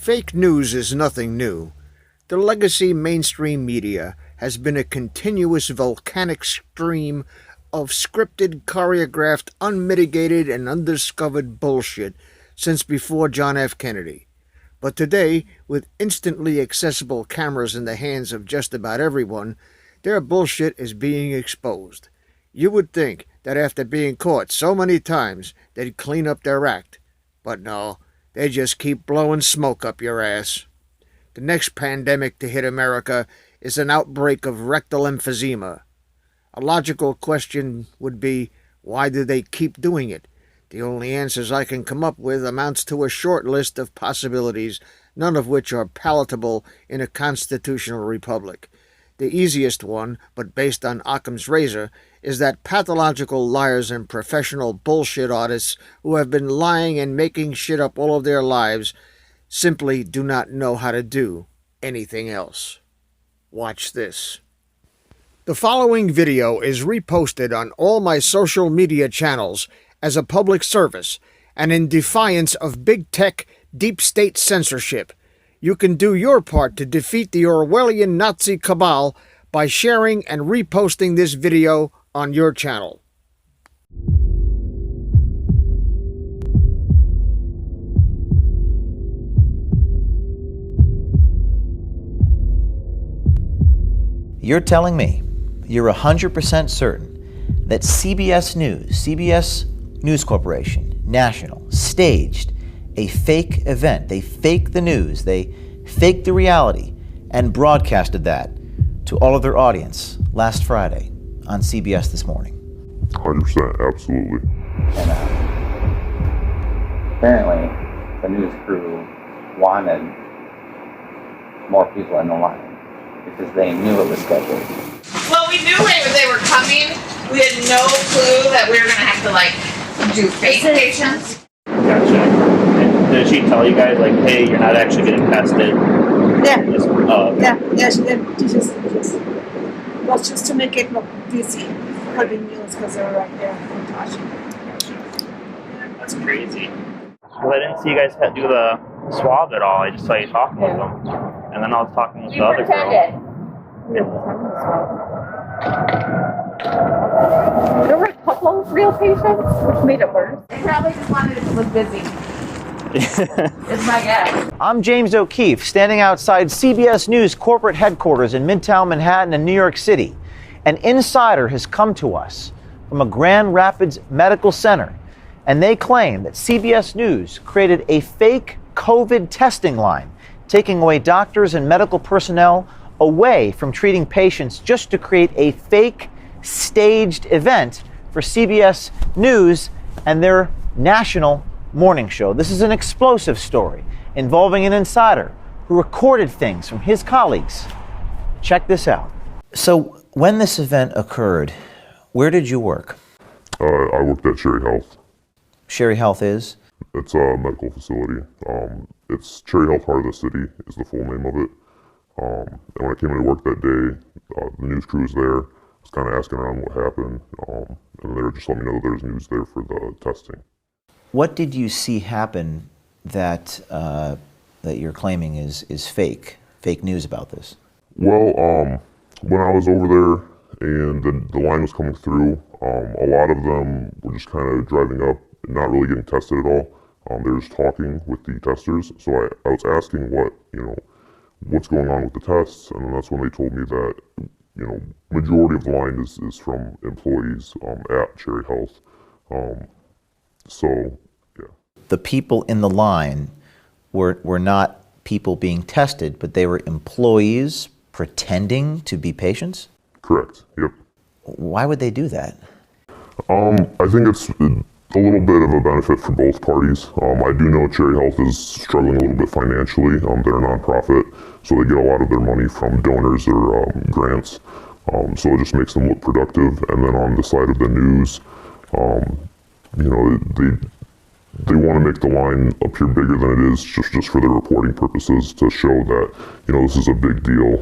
Fake news is nothing new. The legacy mainstream media has been a continuous volcanic stream of scripted, choreographed, unmitigated, and undiscovered bullshit since before John F. Kennedy. But today, with instantly accessible cameras in the hands of just about everyone, their bullshit is being exposed. You would think that after being caught so many times, they'd clean up their act. But no, they just keep blowing smoke up your ass. The next pandemic to hit America is an outbreak of rectal emphysema. A logical question would be, why do they keep doing it? The only answers I can come up with amounts to a short list of possibilities, none of which are palatable in a constitutional republic. The easiest one, but based on Occam's razor, is that pathological liars and professional bullshit artists who have been lying and making shit up all of their lives simply do not know how to do anything else. Watch this. The following video is reposted on all my social media channels as a public service and in defiance of big tech, deep state censorship. You can do your part to defeat the Orwellian Nazi cabal by sharing and reposting this video on your channel. You're telling me you're 100% certain that CBS News Corporation, National, staged a fake event. They faked the news, they faked the reality, and broadcasted that to all of their audience last Friday on CBS This Morning. 100%, absolutely. And apparently, the news crew wanted more people in the line because they knew it was scheduled. Well, we knew they were coming. We had no clue that we were going to have to, do fake patients. Gotcha. And did she tell you guys, hey, you're not actually getting tested? Yeah. Yeah, she did. Well, just to make it look busy for the news because they were right there. Gotcha. That's crazy. Well, I didn't see you guys do the swab at all. I just saw you talking with them. And then I was talking with the other girl. There were a couple real patients, which made it worse. They probably just wanted it to look busy. It's my guess. I'm James O'Keefe, standing outside CBS News corporate headquarters in Midtown Manhattan in New York City. An insider has come to us from a Grand Rapids medical center, and they claim that CBS News created a fake COVID testing line, taking away doctors and medical personnel away from treating patients just to create a fake staged event for CBS News and their national morning show. This is an explosive story involving an insider who recorded things from his colleagues. Check this out. So when this event occurred, where did you work? I worked at Cherry Health. Cherry Health is? It's a medical facility. It's Cherry Health Heart of the City is the full name of it. And when I came into work that day, the news crew was there. I was kind of asking around what happened, and they were just letting me know that there's news there for the testing. What did you see happen that that you're claiming is fake news about this? Well, when I was over there and the line was coming through, a lot of them were just kind of driving up and not really getting tested at all. They were just talking with the testers. So I was asking what's going on with the tests, and then that's when they told me that, majority of the line is from employees at Cherry Health. So, yeah. The people in the line were not people being tested, but they were employees pretending to be patients? Correct, yep. Why would they do that? I think it's a little bit of a benefit for both parties. I do know Cherry Health is struggling a little bit financially. They're a nonprofit, so they get a lot of their money from donors or grants. So it just makes them look productive. And then on the side of the news, they want to make the line appear bigger than it is, just for their reporting purposes, to show that this is a big deal,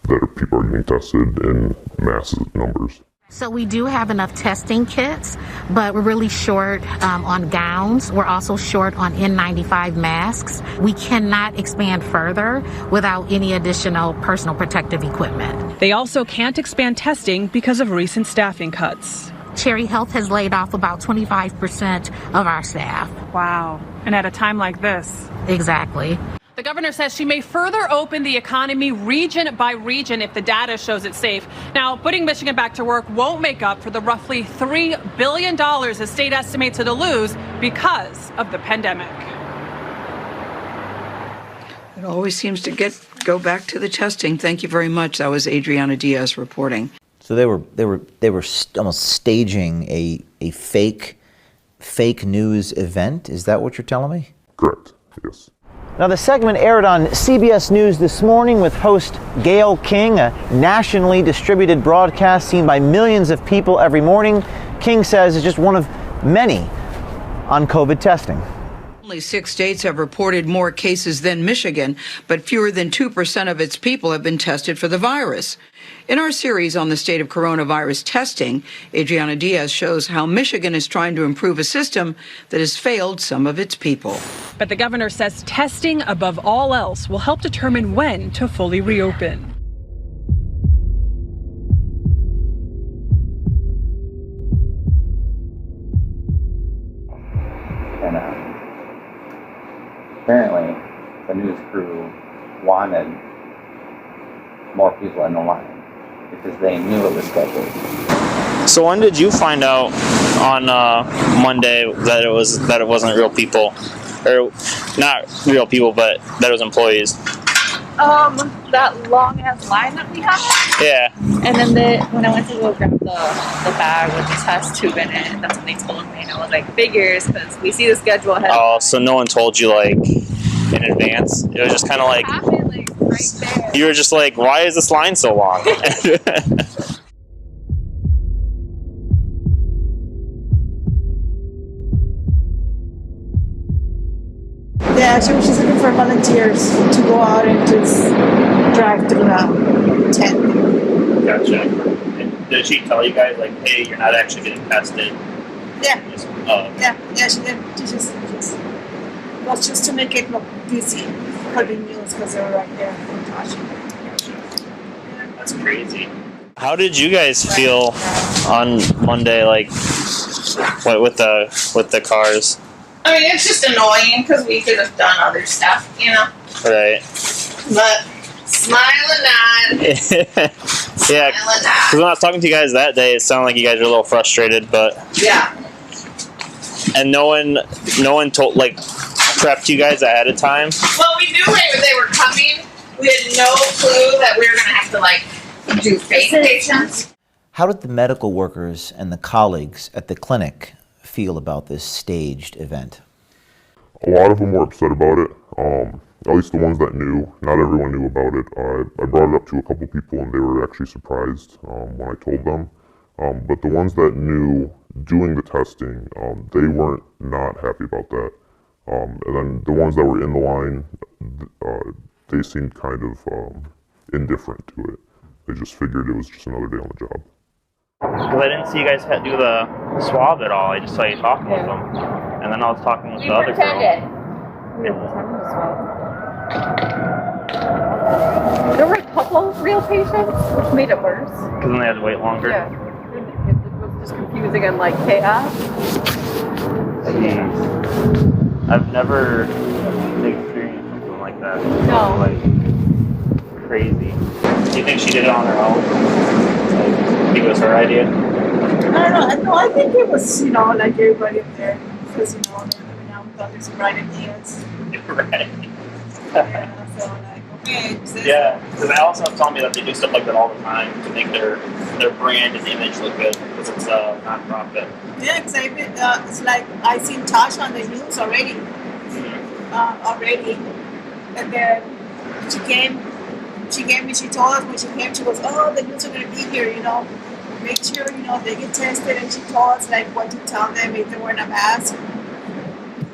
that people are getting tested in massive numbers. So we do have enough testing kits, but we're really short on gowns. We're also short on N95 masks. We cannot expand further without any additional personal protective equipment. They also can't expand testing because of recent staffing cuts. Cherry Health has laid off about 25% of our staff. Wow. And at a time like this. Exactly. The governor says she may further open the economy region by region if the data shows it's safe. Now, putting Michigan back to work won't make up for the roughly $3 billion the state estimates it'll lose because of the pandemic. It always seems to go back to the testing. Thank you very much. That was Adriana Diaz reporting. So they were almost staging a fake news event. Is that what you're telling me? Correct. Yes. Now, the segment aired on CBS News this morning with host Gayle King, a nationally distributed broadcast seen by millions of people every morning. King says it's just one of many on COVID testing. Only 6 states have reported more cases than Michigan, but fewer than 2% of its people have been tested for the virus. In our series on the state of coronavirus testing, Adriana Diaz shows how Michigan is trying to improve a system that has failed some of its people. But the governor says testing above all else will help determine when to fully reopen. And apparently, the news crew wanted more people in the line because they knew it was scheduled. So when did you find out on Monday that it wasn't real people, or not real people, but that it was employees? That long ass line that we had. Yeah. And then when I went to go grab the bag with the test tube in it, that's when they told me, and I was like, figures, because we see the schedule ahead. Oh, so no one told you like in advance? It was just kind of like, right there. You were just like, why is this line so long? Yeah, she's looking for volunteers to go out and just drive through the tent. Gotcha. And did she tell you guys like, hey, you're not actually getting tested? Yeah. Yeah, she did. She just was just to make it look busy for the news because they were right there watching. Gotcha. That's crazy. How did you guys feel on Monday, like, with the cars? I mean, it's just annoying because we could have done other stuff, you know? Right. But smile and nod. Yeah, because when I was talking to you guys that day, it sounded like you guys were a little frustrated, but... Yeah. And no one told, like, prepped you guys ahead of time? Well, we knew they were coming. We had no clue that we were going to have to, like, do fake patients. How did the medical workers and the colleagues at the clinic feel about this staged event? A lot of them were upset about it. At least the ones that knew. Not everyone knew about it. I brought it up to a couple people and they were actually surprised when I told them. But the ones that knew doing the testing, they weren't not happy about that. And then the ones that were in the line, they seemed kind of indifferent to it. They just figured it was just another day on the job. Because I didn't see you guys do the swab at all. I just saw you talking with them. And then I was talking with the other girl. There were a couple real patients, which made it worse. Because then they had to wait longer. Yeah. It was just confusing and like chaos. Jeez. I've never experienced something like that. No. Like, crazy. Do you think she did it on her own? Like, it was her idea? I don't know. I think it was, like everybody up there. Because, every now and then there's some bright ideas. Right. Yeah, so like, okay. Yeah, because Allison was telling me that they do stuff like that all the time to make their brand and image look good because it's a non-profit. Yeah, exactly. It's like I seen Tasha on the news already. And then she told us when she came, she goes, oh, the news are going to be here, Make sure, they get tested. And she told us, like, what to tell them if they weren't a mask.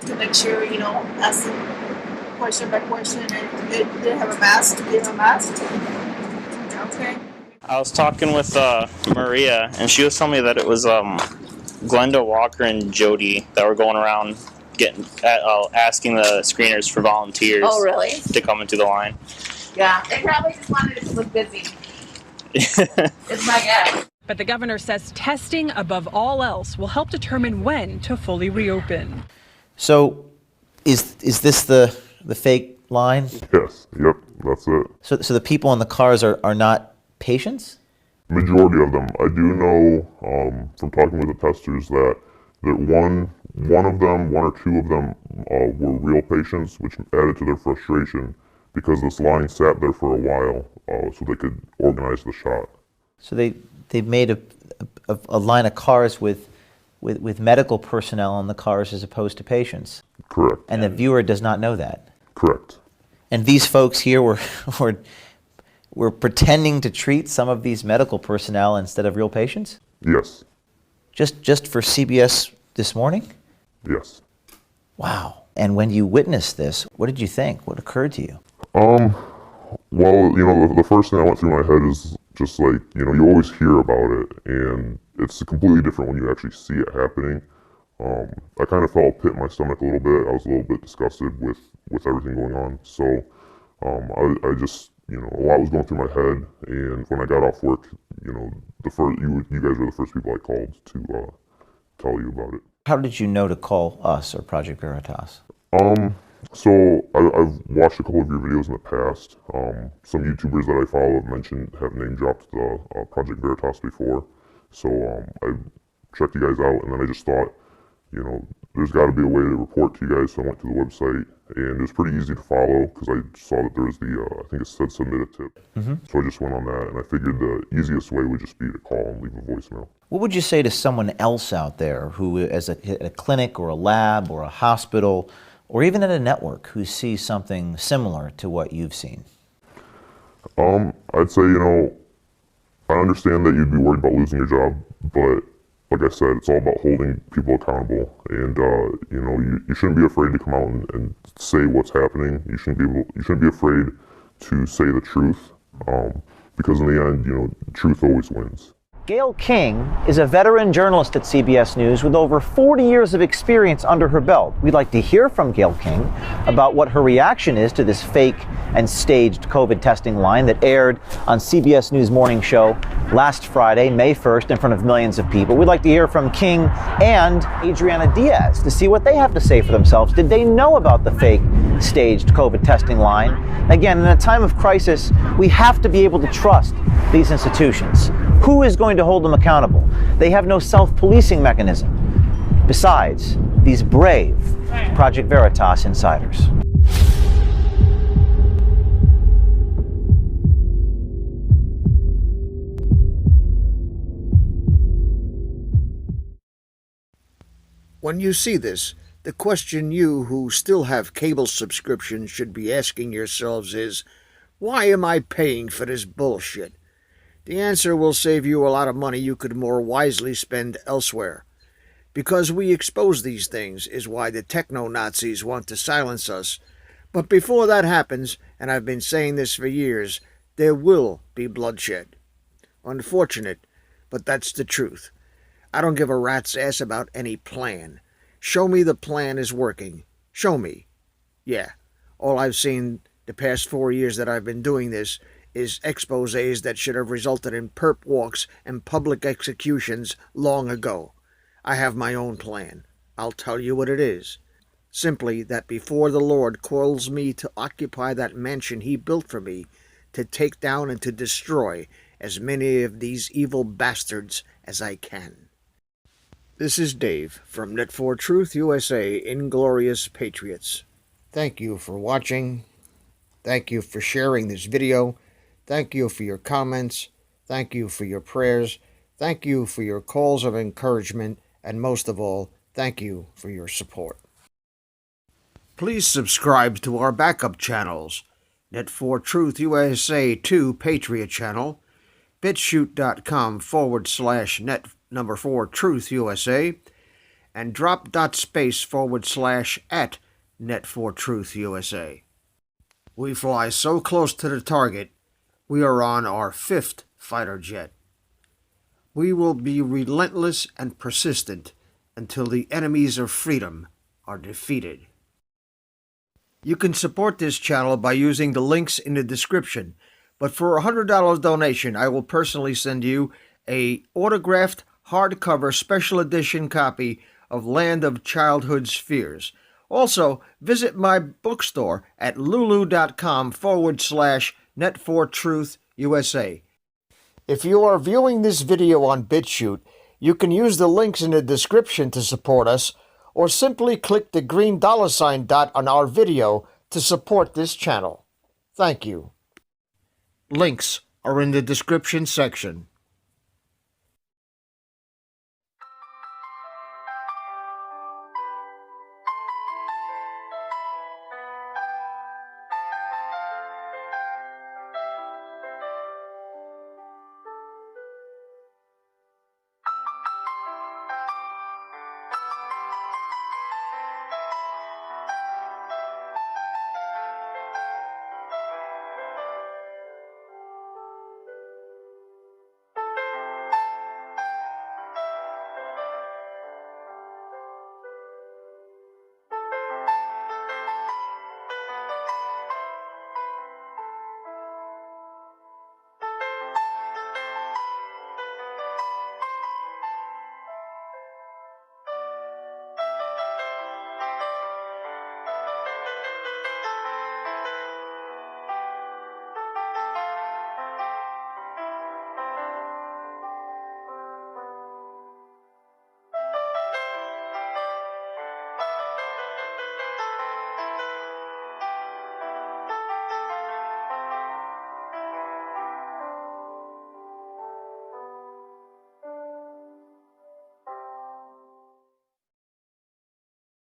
To make sure, ask them question by question. And they didn't have a mask. Do they have a mask? Okay. I was talking with Maria, and she was telling me that it was Glenda Walker and Jody that were going around asking the screeners for volunteers. Oh, really? To come into the line. Yeah, they probably just wanted it to look busy. It's my guess. But the governor says testing above all else will help determine when to fully reopen. So is this the fake line? Yes, yep, that's it. So the people in the cars are not patients? Majority of them. I do know from talking with the testers that one or two of them were real patients, which added to their frustration because this line sat there for a while so they could organize the shot. So they made a line of cars with medical personnel in the cars as opposed to patients. Correct. And the viewer does not know that. Correct. And these folks here were pretending to treat some of these medical personnel instead of real patients? Yes. Just for CBS This Morning? Yes. Wow. And when you witnessed this, what did you think? What occurred to you? Well, the first thing that went through my head is just like, you always hear about it, and it's completely different when you actually see it happening. I kind of felt a pit in my stomach a little bit. I was a little bit disgusted with everything going on. So I just, a lot was going through my head, and when I got off work, you guys were the first people I called to tell you about it. Have did you know to call us or Project Veritas? So I've watched a couple of your videos in the past. Some YouTubers that I follow have name dropped the Project Veritas before. So I checked you guys out, and then I just thought, there's got to be a way to report to you guys. So I went to the website, and it was pretty easy to follow because I saw that there was I think it said submit a tip. Mm-hmm. So I just went on that, and I figured the easiest way would just be to call and leave a voicemail. What would you say to someone else out there who is at a clinic or a lab or a hospital or even at a network who sees something similar to what you've seen? I'd say, I understand that you'd be worried about losing your job, but like I said, it's all about holding people accountable, and you shouldn't be afraid to come out and say what's happening. You shouldn't be afraid to say the truth, because in the end, truth always wins. Gayle King is a veteran journalist at CBS News with over 40 years of experience under her belt. We'd like to hear from Gayle King about what her reaction is to this fake and staged COVID testing line that aired on CBS News Morning Show last Friday, May 1st, in front of millions of people. We'd like to hear from King and Adriana Diaz to see what they have to say for themselves. Did they know about the fake staged COVID testing line? Again, in a time of crisis, we have to be able to trust these institutions. Who is going to hold them accountable? They have no self-policing mechanism. Besides, these brave Project Veritas insiders. When you see this, the question you who still have cable subscriptions should be asking yourselves is, why am I paying for this bullshit? The answer will save you a lot of money you could more wisely spend elsewhere. Because we expose these things is why the techno-Nazis want to silence us. But before that happens, and I've been saying this for years, there will be bloodshed. Unfortunate, but that's the truth. I don't give a rat's ass about any plan. Show me the plan is working. Show me. Yeah, all I've seen the past 4 years that I've been doing this is exposés that should have resulted in perp walks and public executions long ago. I have my own plan. I'll tell you what it is. Simply that before the Lord calls me to occupy that mansion he built for me, to take down and to destroy as many of these evil bastards as I can. This is Dave from Net4Truth USA, Inglorious Patriots. Thank you for watching. Thank you for sharing this video. Thank you for your comments. Thank you for your prayers. Thank you for your calls of encouragement. And most of all, thank you for your support. Please subscribe to our backup channels. Net4Truth USA 2 Patriot channel. BitChute.com/net4Truth USA. And drop.space/ at Net4Truth USA. We fly so close to the target, we are on our 5th fighter jet. We will be relentless and persistent until the enemies of freedom are defeated. You can support this channel by using the links in the description, but for a $100 donation, I will personally send you a autographed hardcover special edition copy of Land of Childhood's Fears. Also, visit my bookstore at lulu.com/net4truth USA. If you are viewing this video on BitChute, you can use the links in the description to support us, or simply click the green $ dot on our video to support this channel. Thank you. Links are in the description section.